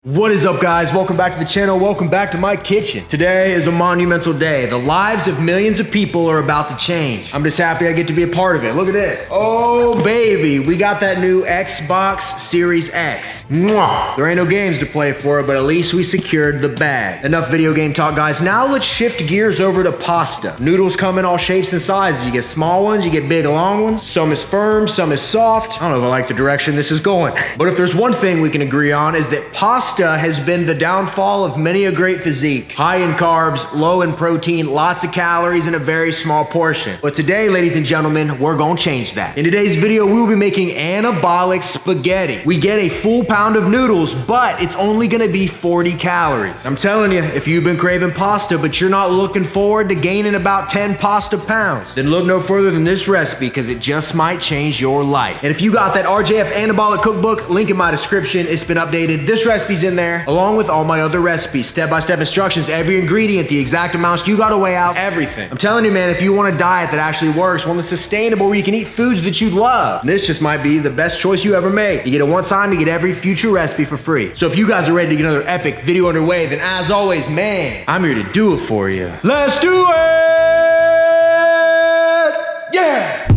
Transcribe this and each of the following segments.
What is up, guys? Welcome back to the channel. Welcome back to my kitchen. Today is a monumental day. The lives of millions of people are about to change. I'm just happy I get to be a part of it. Look at this. Oh, baby. We got that new Xbox Series X. Mwah. There ain't no games to play for it, but at least we secured the bag. Enough video game talk, guys. Now let's shift gears over to pasta. Noodles come in all shapes and sizes. You get small ones, you get big, long ones. Some is firm, some is soft. I don't know if I like the direction this is going. But if there's one thing we can agree on is that pasta has been the downfall of many a great physique. High in carbs, low in protein, lots of calories in a very small portion. But today, ladies and gentlemen, we're gonna change that. In today's video, we will be making anabolic spaghetti. We get a full pound of noodles, but it's only gonna be 40 calories. I'm telling you, if you've been craving pasta, but you're not looking forward to gaining about 10 pasta pounds, then look no further than this recipe, because it just might change your life. And if you got that RJF Anabolic cookbook, link in my description. It's been updated. This recipe's in there, along with all my other recipes, step-by-step instructions, every ingredient, the exact amounts you gotta weigh out, everything. I'm telling you, man, if you want a diet that actually works, one that's sustainable, where you can eat foods that you love, this just might be the best choice you ever made. You get it one time, you get every future recipe for free. So if you guys are ready to get another epic video underway, then as always, man, I'm here to do it for you. Let's do it! Yeah!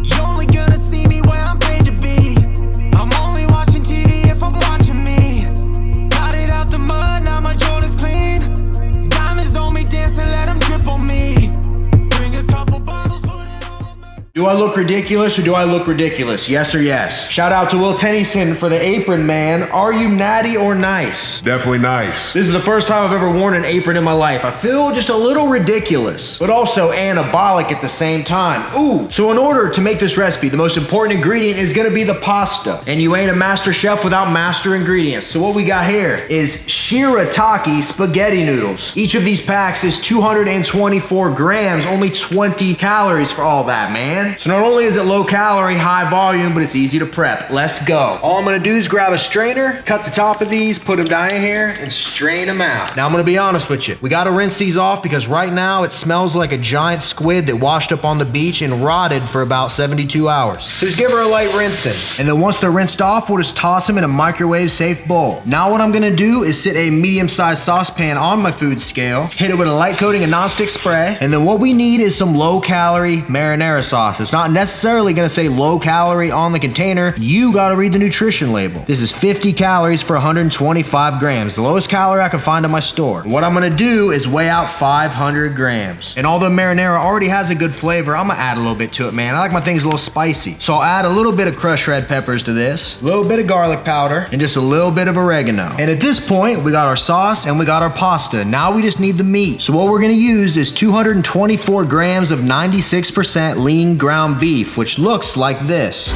Do I look ridiculous or do I look ridiculous? Yes or yes? Shout out to Will Tennyson for the apron, man. Are you natty or nice? Definitely nice. This is the first time I've ever worn an apron in my life. I feel just a little ridiculous, but also anabolic at the same time. Ooh. So in order to make this recipe, the most important ingredient is gonna be the pasta. And you ain't a master chef without master ingredients. So what we got here is shirataki spaghetti noodles. Each of these packs is 224 grams, only 20 calories for all that, man. So not only is it low calorie, high volume, but it's easy to prep. Let's go. All I'm gonna do is grab a strainer, cut the top of these, put them down in here, and strain them out. Now I'm gonna be honest with you. We gotta rinse these off because right now it smells like a giant squid that washed up on the beach and rotted for about 72 hours. So just give her a light rinsing. And then once they're rinsed off, we'll just toss them in a microwave safe bowl. Now what I'm gonna do is sit a medium-sized saucepan on my food scale, hit it with a light coating of nonstick spray, and then what we need is some low-calorie marinara sauce. It's not necessarily gonna say low calorie on the container. You gotta read the nutrition label. This is 50 calories for 125 grams, the lowest calorie I can find in my store. What I'm gonna do is weigh out 500 grams. And although marinara already has a good flavor, I'm gonna add a little bit to it, man. I like my things a little spicy. So I'll add a little bit of crushed red peppers to this, a little bit of garlic powder, and just a little bit of oregano. And at this point, we got our sauce and we got our pasta. Now we just need the meat. So what we're gonna use is 224 grams of 96% lean ground beef, which looks like this.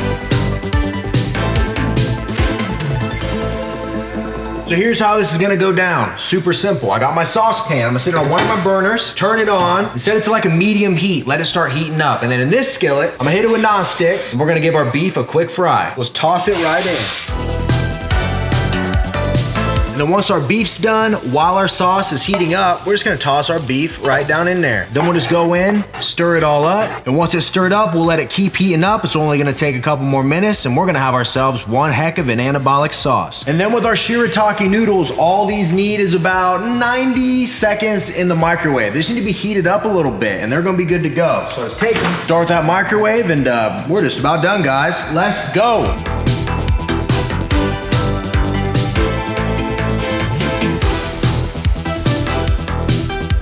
So here's how this is gonna go down. Super simple. I got my saucepan. I'm gonna sit it on one of my burners, turn it on, and set it to like a medium heat. Let it start heating up. And then in this skillet, I'm gonna hit it with nonstick, and we're gonna give our beef a quick fry. Let's toss it right in. And then once our beef's done, while our sauce is heating up, we're just gonna toss our beef right down in there. Then we'll just go in, stir it all up. And once it's stirred up, we'll let it keep heating up. It's only gonna take a couple more minutes, and we're gonna have ourselves one heck of an anabolic sauce. And then with our shirataki noodles, all these need is about 90 seconds in the microwave. They just need to be heated up a little bit, and they're gonna be good to go. So let's take them, start that microwave, and we're just about done, guys. Let's go.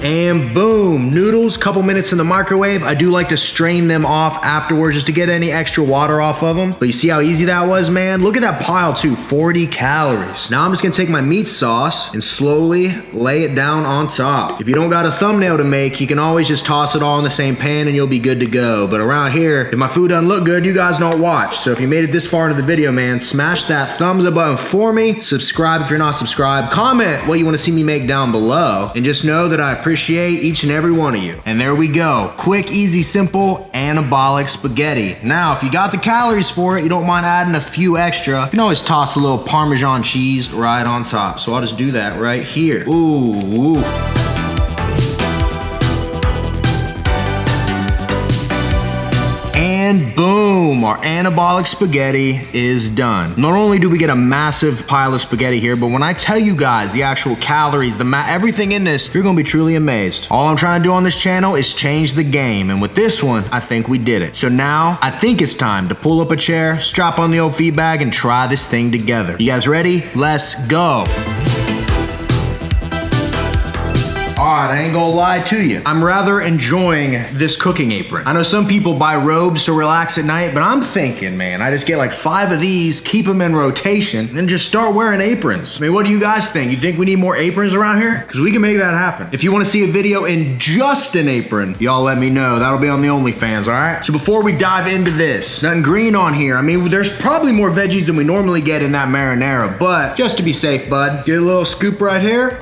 And boom, noodles, couple minutes in the microwave. I do like to strain them off afterwards just to get any extra water off of them. But you see how easy that was, man? Look at that pile too, 40 calories. Now I'm just gonna take my meat sauce and slowly lay it down on top. If you don't got a thumbnail to make, you can always just toss it all in the same pan and you'll be good to go. But around here, if my food doesn't look good, you guys don't watch. So if you made it this far into the video, man, smash that thumbs up button for me. Subscribe if you're not subscribed. Comment what you wanna see me make down below. And just know that I appreciate each and every one of you. And there we go. Quick, easy, simple, anabolic spaghetti. Now, if you got the calories for it, you don't mind adding a few extra, you can always toss a little Parmesan cheese right on top. So I'll just do that right here. Ooh. And And boom, our anabolic spaghetti is done. Not only do we get a massive pile of spaghetti here, but when I tell you guys the actual calories, everything in this, you're gonna be truly amazed. All I'm trying to do on this channel is change the game, and with this one, I think we did it. So now, I think it's time to pull up a chair, strap on the old feed bag, and try this thing together. You guys ready? Let's go. Alright, I ain't gonna lie to you. I'm rather enjoying this cooking apron. I know some people buy robes to relax at night, but I'm thinking, man, I just get like 5 of these, keep them in rotation, and then just start wearing aprons. I mean, what do you guys think? You think we need more aprons around here? Because we can make that happen. If you want to see a video in just an apron, y'all let me know. That'll be on the OnlyFans, alright? So before we dive into this, nothing green on here. I mean, there's probably more veggies than we normally get in that marinara, but just to be safe, bud, get a little scoop right here.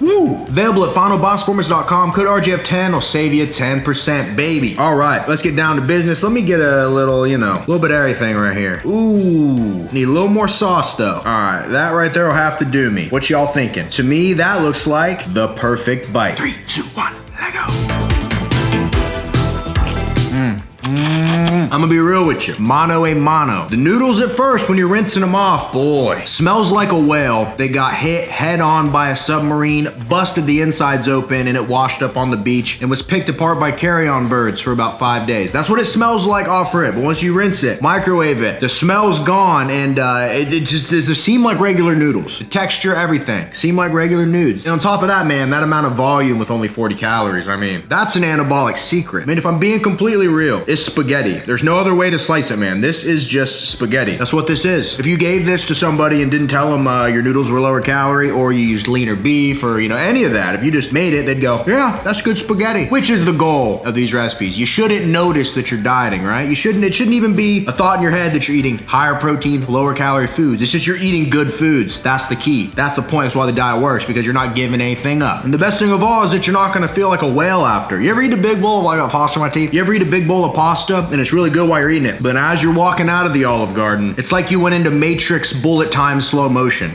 Woo! Available at finalbossformers.com. Code RGF10 will save you 10%, baby. All right, let's get down to business. Let me get a little, a little bit of everything right here. Ooh, need a little more sauce though. All right, that right there will have to do me. What y'all thinking? To me, that looks like the perfect bite. 3, 2, 1, let go. I'm gonna be real with you. Mano a mano. The noodles at first, when you're rinsing them off, boy, smells like a whale. They got hit head on by a submarine, busted the insides open, and it washed up on the beach and was picked apart by carrion birds for about 5 days. That's what it smells like off rip. But once you rinse it, microwave it, the smell's gone, and it just seem like regular noodles. The texture, everything, seem like regular nudes. And on top of that, man, that amount of volume with only 40 calories, I mean, that's an anabolic secret. I mean, if I'm being completely real, it's spaghetti. There's no other way to slice it, man. This is just spaghetti. That's what this is. If you gave this to somebody and didn't tell them your noodles were lower calorie, or you used leaner beef, or any of that, if you just made it, they'd go, yeah, that's good spaghetti. Which is the goal of these recipes. You shouldn't notice that you're dieting, right? It shouldn't even be a thought in your head that you're eating higher protein, lower calorie foods. It's just you're eating good foods. That's the key. That's the point. That's why the diet works, because you're not giving anything up. And the best thing of all is that you're not gonna feel like a whale after. You ever eat a big bowl of, I got pasta in my teeth. You ever eat a big bowl of pasta and it's really good while you're eating it, but as you're walking out of the Olive Garden, it's like you went into Matrix bullet time slow motion.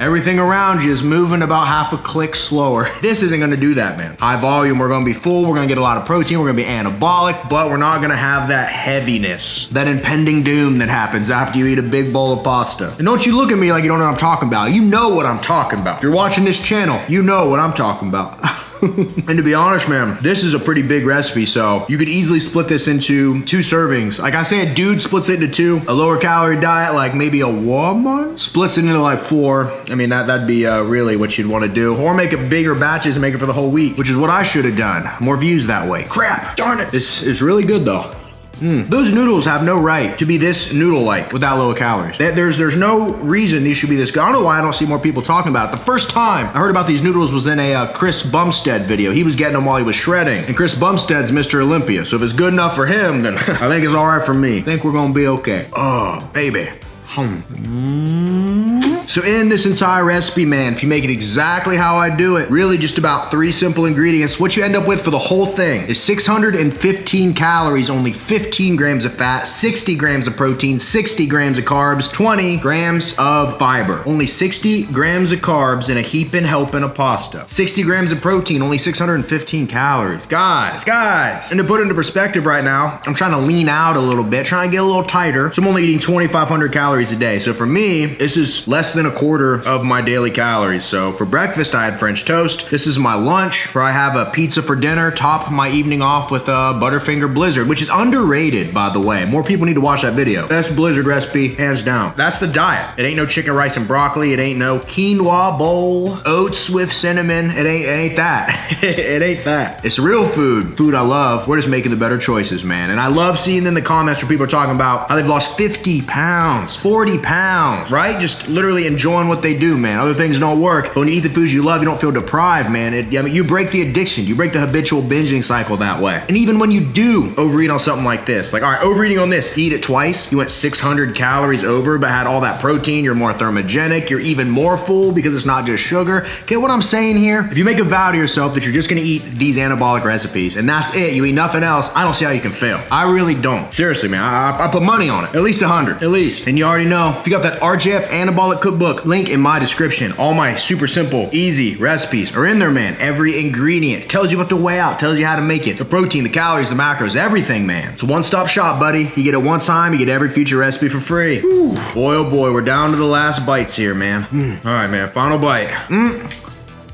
Everything around you is moving about half a click slower. This isn't gonna do that, man. High volume, we're gonna be full, we're gonna get a lot of protein, we're gonna be anabolic, but we're not gonna have that heaviness, that impending doom that happens after you eat a big bowl of pasta. And don't you look at me like you don't know what I'm talking about. You know what I'm talking about. If you're watching this channel, you know what I'm talking about. And to be honest, man, this is a pretty big recipe, so you could easily split this into 2 servings. Like I say, a dude splits it into 2. A lower calorie diet, like maybe a Walmart, splits it into like 4. I mean, that'd be really what you'd want to do. Or make it bigger batches and make it for the whole week, which is what I should have done. More views that way. Crap, darn it. This is really good though. Those noodles have no right to be this noodle-like without low calories. There's no reason these should be this good. I don't know why I don't see more people talking about it. The first time I heard about these noodles was in a Chris Bumstead video. He was getting them while he was shredding. And Chris Bumstead's Mr. Olympia. So if it's good enough for him, then I think it's all right for me. I think we're gonna be okay. Oh, baby. So in this entire recipe, man, if you make it exactly how I do it, really just about 3 simple ingredients, what you end up with for the whole thing is 615 calories, only 15 grams of fat, 60 grams of protein, 60 grams of carbs, 20 grams of fiber. Only 60 grams of carbs in a heaping helping of pasta. 60 grams of protein, only 615 calories. Guys. And to put it into perspective right now, I'm trying to lean out a little bit, trying to get a little tighter. So I'm only eating 2,500 calories a day. So for me, this is less than a quarter of my daily calories. So for breakfast, I had French toast. This is my lunch, where I have a pizza for dinner, top my evening off with a Butterfinger Blizzard, which is underrated, by the way. More people need to watch that video. Best Blizzard recipe, hands down. That's the diet. It ain't no chicken, rice, and broccoli. It ain't no quinoa bowl, oats with cinnamon. It ain't that. It ain't that. It's real food I love. We're just making the better choices, man. And I love seeing in the comments where people are talking about how they've lost 50 pounds, 40 pounds, right? Just literally enjoying what they do, man. Other things don't work, but when you eat the foods you love, you don't feel deprived, man. I mean, you break the addiction. You break the habitual binging cycle that way. And even when you do overeat on something like this, like, all right, overeating on this, eat it twice, you went 600 calories over, but had all that protein, you're more thermogenic, you're even more full because it's not just sugar. Get what I'm saying here? If you make a vow to yourself that you're just gonna eat these anabolic recipes and that's it, you eat nothing else, I don't see how you can fail. I really don't. Seriously, man, I put money on it. At least 100, at least. And you already know, if you got that RGF Anabolic Cookbook cookbook, link in my description. All my super simple, easy recipes are in there, man. Every ingredient tells you what to weigh out, tells you how to make it. The protein, the calories, the macros, everything, man. It's a one-stop shop, buddy. You get it one time, you get every future recipe for free. Whew. Boy, oh boy, we're down to the last bites here, man. All right, man, final bite.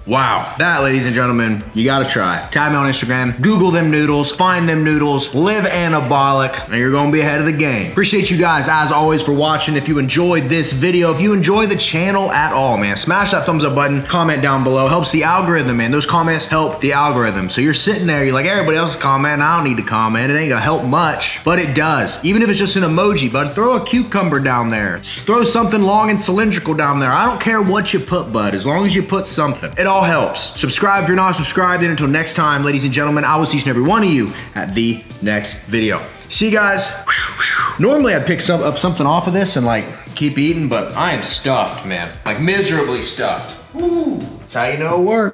Wow. That, ladies and gentlemen, you gotta try. Tag me on Instagram, Google them noodles, find them noodles, live anabolic, and you're gonna be ahead of the game. Appreciate you guys, as always, for watching. If you enjoyed this video, if you enjoy the channel at all, man, smash that thumbs up button, comment down below. Helps the algorithm, man. Those comments help the algorithm. So you're sitting there, you're like, everybody else is commenting, I don't need to comment. It ain't gonna help much, but it does. Even if it's just an emoji, bud, throw a cucumber down there. Just throw something long and cylindrical down there. I don't care what you put, bud, as long as you put something. It all helps. Subscribe if you're not subscribed, and until next time, ladies and gentlemen, I will see each and every one of you at the next video. See you guys. Normally I'd pick up something off of this and like keep eating, but I am stuffed, man. Like miserably stuffed. Woo. That's how you know it works.